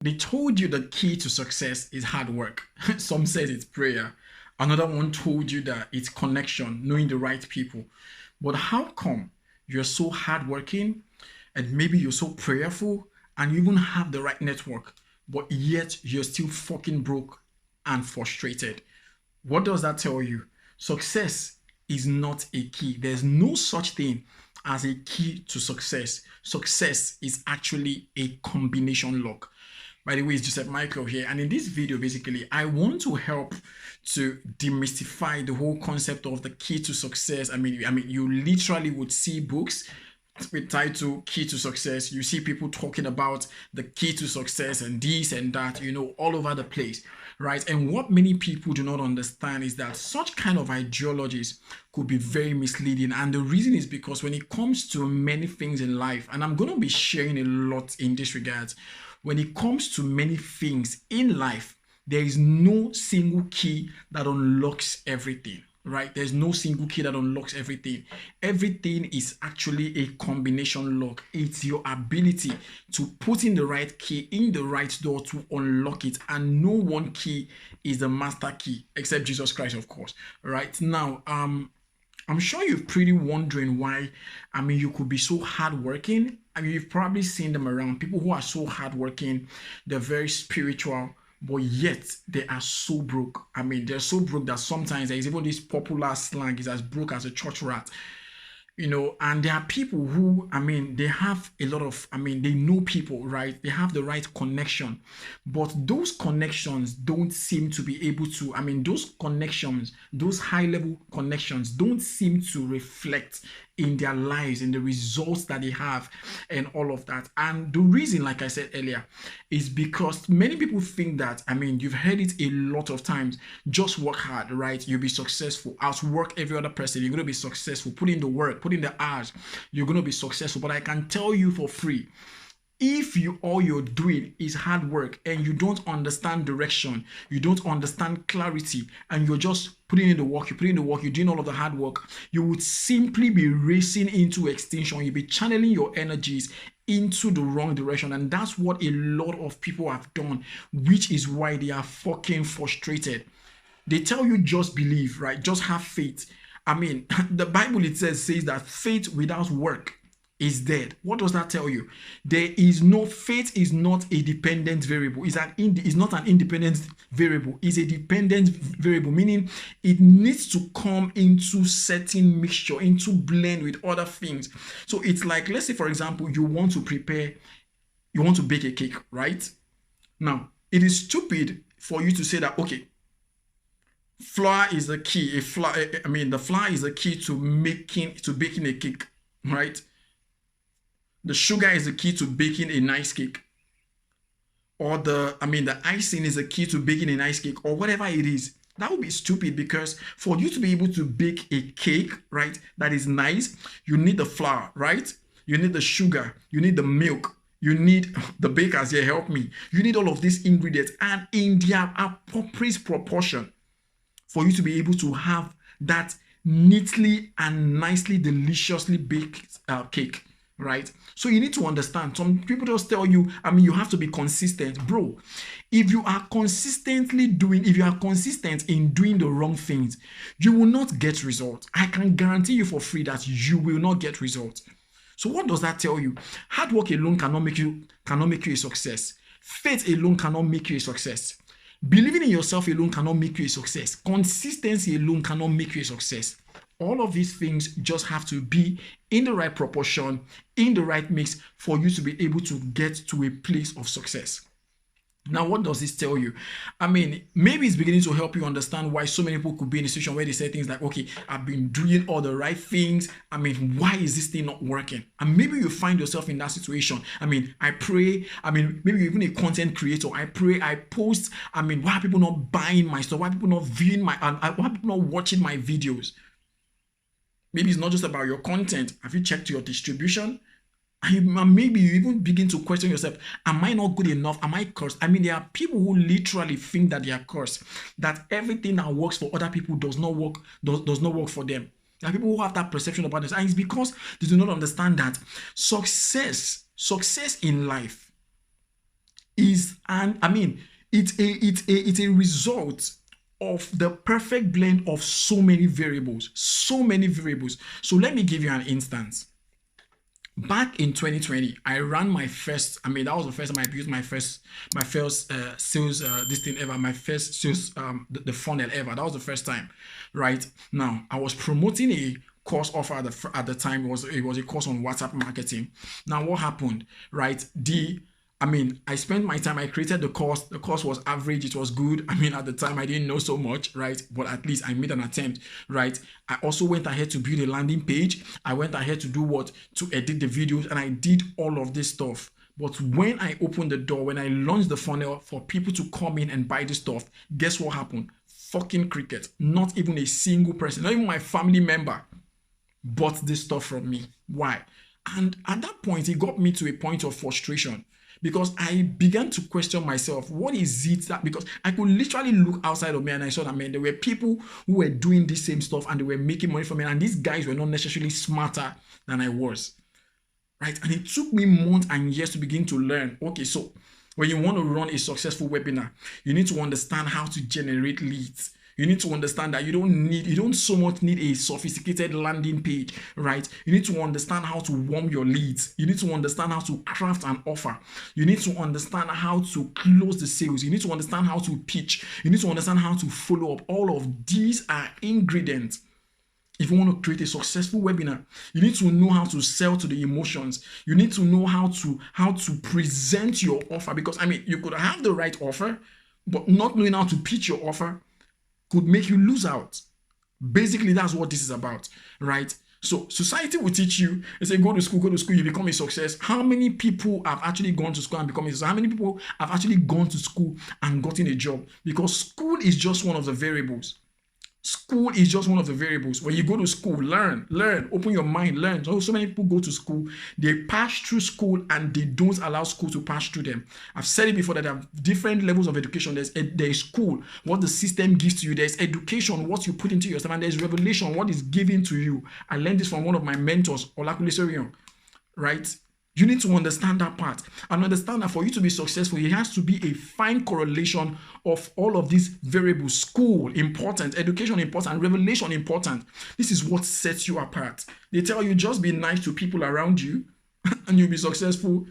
They told you the key to success is hard work. Some says it's prayer. Another one told you that it's connection, knowing the right people. But how come you're so hardworking and maybe you're so prayerful and you even have the right network, but yet you're still fucking broke and frustrated? What does that tell you? Success is not a key. There's no such thing as a key to success. Success is actually a combination lock. By the way, it's Joseph Michael here, and in this video, basically, I want to help to demystify the whole concept of the key to success. I mean, you literally would see books with title Key to Success. You see people talking about the key to success and this and that, all over the place, right? And what many people do not understand is that such kind of ideologies could be very misleading. And the reason is because when it comes to many things in life, and I'm going to be sharing a lot in this regard, when it comes to many things in life, there is no single key that unlocks everything, right? There's no single key that unlocks everything. Everything is actually a combination lock. It's your ability to put in the right key in the right door to unlock it. And no one key is the master key except Jesus Christ, of course. Right now, I'm sure you're pretty wondering why, you could be so hardworking. You've probably seen them around. People who are so hardworking, they're very spiritual, but yet they are so broke. They're so broke that sometimes there is even this popular slang is as broke as a church rat. And there are people who, they have a lot of, they know people, right? They have the right connection, but those connections don't seem to be able to, those connections, those high level connections don't seem to reflect in their lives, in the results that they have and all of that. And the reason, like I said earlier, is because many people think that, you've heard it a lot of times, just work hard, right? You'll be successful. Outwork every other person. You're going to be successful. Put in the work, put in the hours. You're going to be successful. But I can tell you for free, if all you're doing is hard work and you don't understand direction, you don't understand clarity, and you're just putting in the work, you're doing all of the hard work, you would simply be racing into extinction. You'll be channeling your energies into the wrong direction. And that's what a lot of people have done, which is why they are fucking frustrated. They tell you just believe, right? Just have faith. The Bible says that faith without work is dead. What does that tell you? Faith is not a dependent variable. It's not an independent variable. It's a dependent variable, meaning it needs to come into certain mixture, into blend with other things. So it's like, let's say, for example, you want to bake a cake, right? Now, it is stupid for you to say that, okay, flour is the key. The flour is the key to baking a cake, right? The sugar is the key to baking a nice cake. Or the icing is the key to baking a nice cake, or whatever it is. That would be stupid, because for you to be able to bake a cake, right, that is nice, you need the flour, right? You need the sugar, you need the milk, you need the bakers here, help me. You need all of these ingredients, and in their appropriate proportion for you to be able to have that neatly and nicely, deliciously baked cake. Right? So you need to understand. Some people just tell you, you have to be consistent. Bro, if you are consistent in doing the wrong things, you will not get results. I can guarantee you for free that you will not get results. So what does that tell you? Hard work alone cannot make you a success. Faith alone cannot make you a success. Believing in yourself alone cannot make you a success. Consistency alone cannot make you a success. All of these things just have to be in the right proportion, in the right mix for you to be able to get to a place of success. Now, what does this tell you? Maybe it's beginning to help you understand why so many people could be in a situation where they say things like, okay, I've been doing all the right things. Why is this thing not working? And maybe you find yourself in that situation. I pray. Maybe you're even a content creator. I pray, I post. Why are people not buying my stuff? Why are people not viewing why are people not watching my videos? Maybe it's not just about your content. Have you checked your distribution? Maybe you even begin to question yourself. Am I not good enough? Am I cursed? There are people who literally think that they are cursed, that everything that works for other people does not work for them. There are people who have that perception about this, and it's because they do not understand that success in life is it's a result of the perfect blend of so many variables. So many variables. So let me give you an instance. Back in 2020, I ran my first, that was the first time I built my first sales this thing ever, my first sales the funnel ever. That was the first time, right? Now, I was promoting a course offer at the time. It was a course on WhatsApp marketing. Now, what happened, right? I spent my time, I created the course. The course was average. It was good. At the time, I didn't know so much, right? But at least I made an attempt, right? I also went ahead to build a landing page. I went ahead to do what? To edit the videos, and I did all of this stuff. But when I opened the door, when I launched the funnel for people to come in and buy this stuff, guess what happened? Fucking cricket. Not even a single person, not even my family member bought this stuff from me. Why? And at that point, it got me to a point of frustration. Because I began to question myself, what is it that, because I could literally look outside of me and I saw that, there were people who were doing the same stuff and they were making money from it. And these guys were not necessarily smarter than I was, right? And it took me months and years to begin to learn. Okay, so when you want to run a successful webinar, you need to understand how to generate leads. You need to understand that you don't so much need a sophisticated landing page, right? You need to understand how to warm your leads. You need to understand how to craft an offer. You need to understand how to close the sales. You need to understand how to pitch. You need to understand how to follow up. All of these are ingredients. If you want to create a successful webinar, you need to know how to sell to the emotions. You need to know how to present your offer, because you could have the right offer, but not knowing how to pitch your offer could make you lose out. Basically, that's what this is about, right? So society will teach you, they say, go to school, you become a success. How many people have actually gone to school and become a success? How many people have actually gone to school and gotten a job? Because school is just one of the variables. School is just one of the variables. When you go to school, learn, open your mind, learn. So many people go to school, they pass through school and they don't allow school to pass through them. I've said it before that there are different levels of education. There is school, what the system gives to you. There's education, what you put into yourself, and there's revelation, what is given to you. I learned this from one of my mentors, Olakule Sorion, right? You need to understand that part and understand that for you to be successful, it has to be a fine correlation of all of these variables. School, important. Education, important. Revelation, important. This is what sets you apart. They tell you just be nice to people around you and you'll be successful.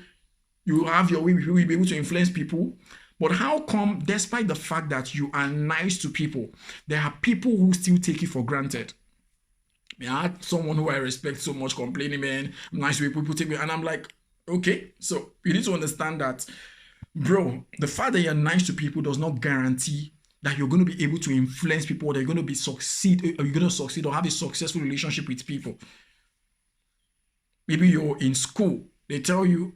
You have your way, you'll be able to influence people. But how come, despite the fact that you are nice to people, there are people who still take you for granted? I had someone who I respect so much complaining, man, nice way people take me, and I'm like, okay, so you need to understand that, bro, the fact that you're nice to people does not guarantee that you're going to be able to influence people, or that you're going to succeed or have a successful relationship with people. Maybe you're in school, they tell you,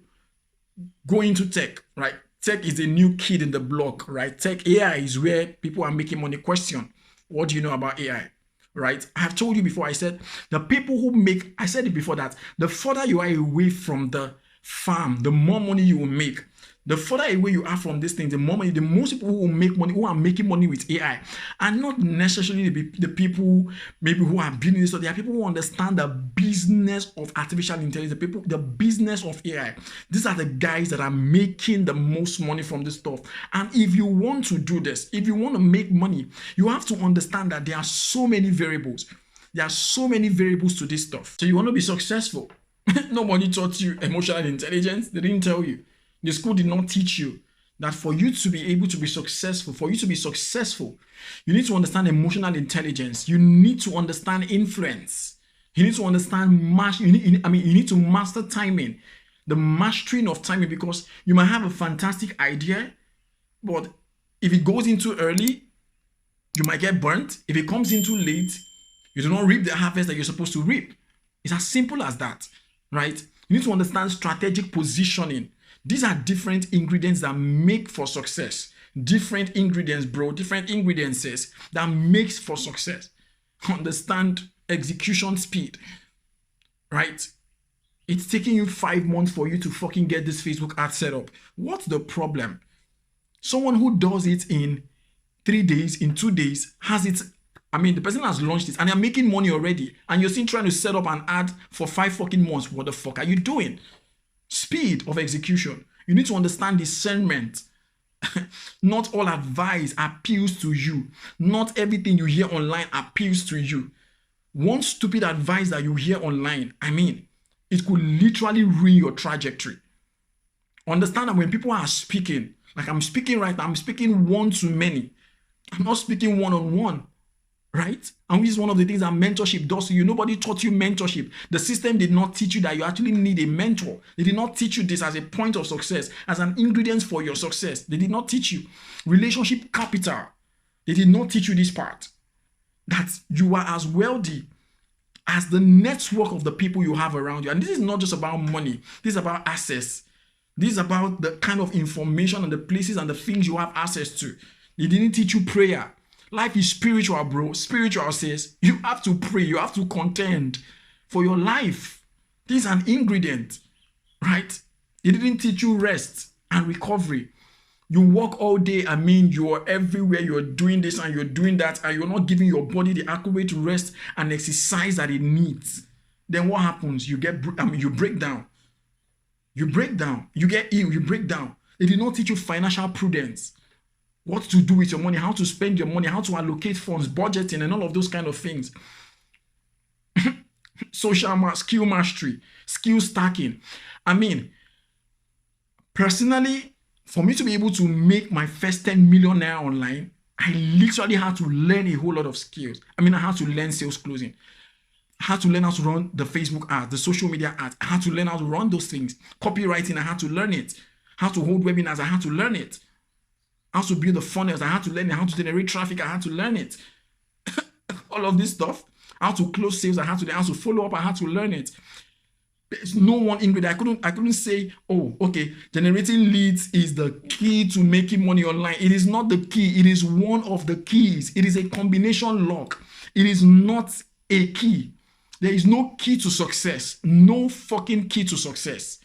go into tech, right? Tech is a new kid in the block, right? Tech, AI is where people are making money. Question, what do you know about AI? Right? I have told you before, I said I said it before that the further you are away from the farm, the more money you will make. The further away you are from this thing, the more money, the most people who will make money, who are making money with AI, and not necessarily the people maybe who are building this. So there are people who understand the business of artificial intelligence, the business of AI. These are the guys that are making the most money from this stuff. And if you want to do this, if you want to make money, you have to understand that there are so many variables. There are so many variables to this stuff. So you want to be successful. Nobody taught you emotional intelligence. They didn't tell you. The school did not teach you that for you to be able to be successful, you need to understand emotional intelligence. You need to understand influence. You need to understand you need to master timing, the mastering of timing, because you might have a fantastic idea, but if it goes in too early, you might get burnt. If it comes in too late, you do not reap the harvest that you're supposed to reap. It's as simple as that, right? You need to understand strategic positioning. These are different ingredients that make for success. Different ingredients, bro. Different ingredients that makes for success. Understand execution speed, right? It's taking you 5 months for you to fucking get this Facebook ad set up. What's the problem? Someone who does it in 3 days, in 2 days, has it. The person has launched it and they're making money already. And you're still trying to set up an ad for 5 fucking months. What the fuck are you doing? Speed of execution. You need to understand discernment. Not all advice appeals to you. Not everything you hear online appeals to you. One stupid advice that you hear online, it could literally ruin your trajectory. Understand that when people are speaking, like I'm speaking right now, I'm speaking one to many. I'm not speaking one-on-one, right? And which is one of the things that mentorship does to you. Nobody taught you mentorship. The system did not teach you that you actually need a mentor. They did not teach you this as a point of success, as an ingredient for your success. They did not teach you. Relationship capital. They did not teach you this part. That you are as wealthy as the network of the people you have around you. And this is not just about money. This is about access. This is about the kind of information and the places and the things you have access to. They didn't teach you prayer. Life is spiritual, bro. Spiritual says you have to pray. You have to contend for your life. This is an ingredient, right? They didn't teach you rest and recovery. You work all day, you're everywhere, you're doing this and you're doing that, and you're not giving your body the adequate rest and exercise that it needs. Then what happens? You break down. You break down. You get ill. You break down. They did not teach you financial prudence. What to do with your money, how to spend your money, how to allocate funds, budgeting, and all of those kind of things. Skill mastery, skill stacking. Personally, for me to be able to make my first 10 million naira online, I literally had to learn a whole lot of skills. I had to learn sales closing. I had to learn how to run the Facebook ads, the social media ads. I had to learn how to run those things. Copywriting, I had to learn it. How to hold webinars, I had to learn it. How to build the funnels, I had to learn it. How to generate traffic, I had to learn it. All of this stuff. How to close sales, I had to learn. How to follow up, I had to learn it. There's no one ingredient. I couldn't say, oh, okay, generating leads is the key to making money online. It is not the key. It is one of the keys. It is a combination lock. It is not a key. There is no key to success. No fucking key to success.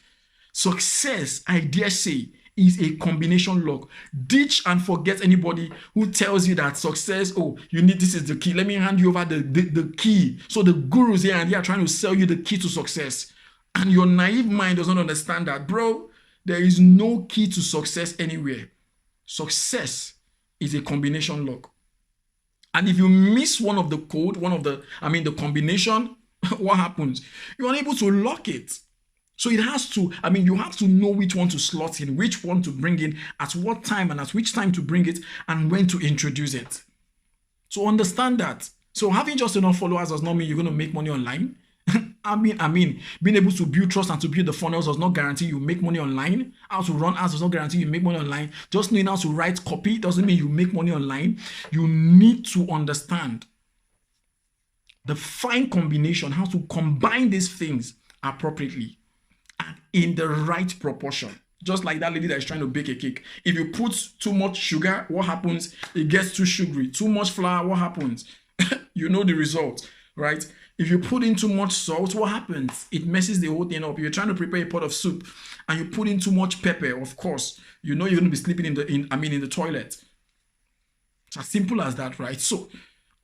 Success, I dare say, is a combination lock. Ditch and forget anybody who tells you that success, this is the key. Let me hand you over the key. So the gurus here and they are trying to sell you the key to success. And your naive mind does not understand that, bro. There is no key to success anywhere. Success is a combination lock. And if you miss one of the code, the combination, what happens? You're unable to lock it. So it has to, you have to know which one to slot in, which one to bring in, at what time and at which time to bring it, and when to introduce it. So understand that. So having just enough followers does not mean you're going to make money online. Being able to build trust and to build the funnels does not guarantee you make money online. How to run ads does not guarantee you make money online. Just knowing how to write copy doesn't mean you make money online. You need to understand the fine combination, how to combine these things appropriately and in the right proportion. Just like that lady that is trying to bake a cake. If you put too much sugar, what happens? It gets too sugary. Too much flour, what happens? You know the result, right? If you put in too much salt, what happens? It messes the whole thing up. If you're trying to prepare a pot of soup and you put in too much pepper, of course, you know you're going to be sleeping in the toilet. It's as simple as that, right? So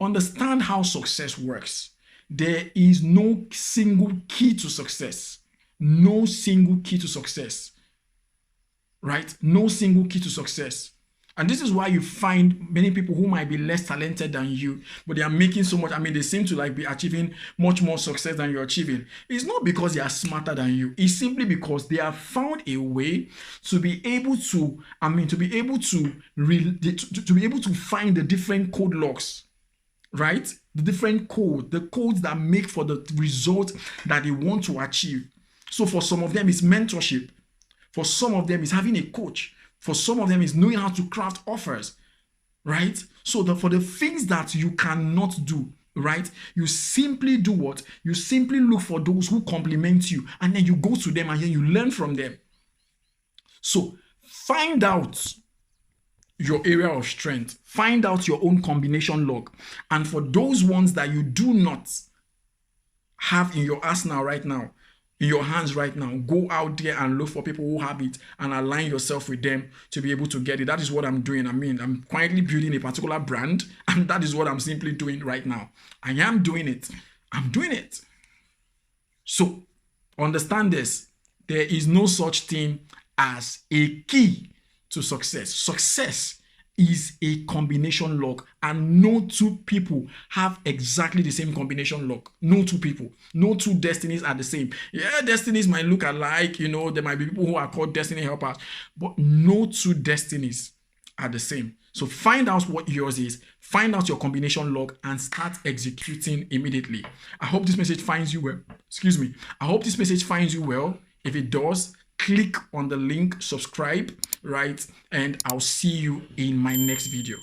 understand how success works. There is no single key to success. No single key to success. Right? No single key to success. And this is why you find many people who might be less talented than you, but they are making so much. They seem to be achieving much more success than you're achieving. It's not because they are smarter than you. It's simply because they have found a way to be able to, to be able to find the different code locks, right? The different the codes that make for the result that they want to achieve. So for some of them, it's mentorship. For some of them, it's having a coach. For some of them, it's knowing how to craft offers, right? So for the things that you cannot do, right? You simply do what? You simply look for those who complement you, and then you go to them and then you learn from them. So find out your area of strength. Find out your own combination log. And for those ones that you do not have in your arsenal right now, in your hands right now, go out there and look for people who have it and align yourself with them to be able to get it. That is what I'm doing. I'm quietly building a particular brand, and that is what I'm simply doing right now. I am doing it. I'm doing it. So understand this. There is no such thing as a key to success. Success is a combination lock, and no two people have exactly the same combination lock. No two people, no two destinies are the same. Yeah, destinies might look alike, there might be people who are called destiny helpers, but no two destinies are the same. So find out what yours is, find out your combination log, and start executing immediately. I hope this message finds you well. Excuse me. I hope this message finds you well. If it does, click on the link, subscribe, right? And I'll see you in my next video.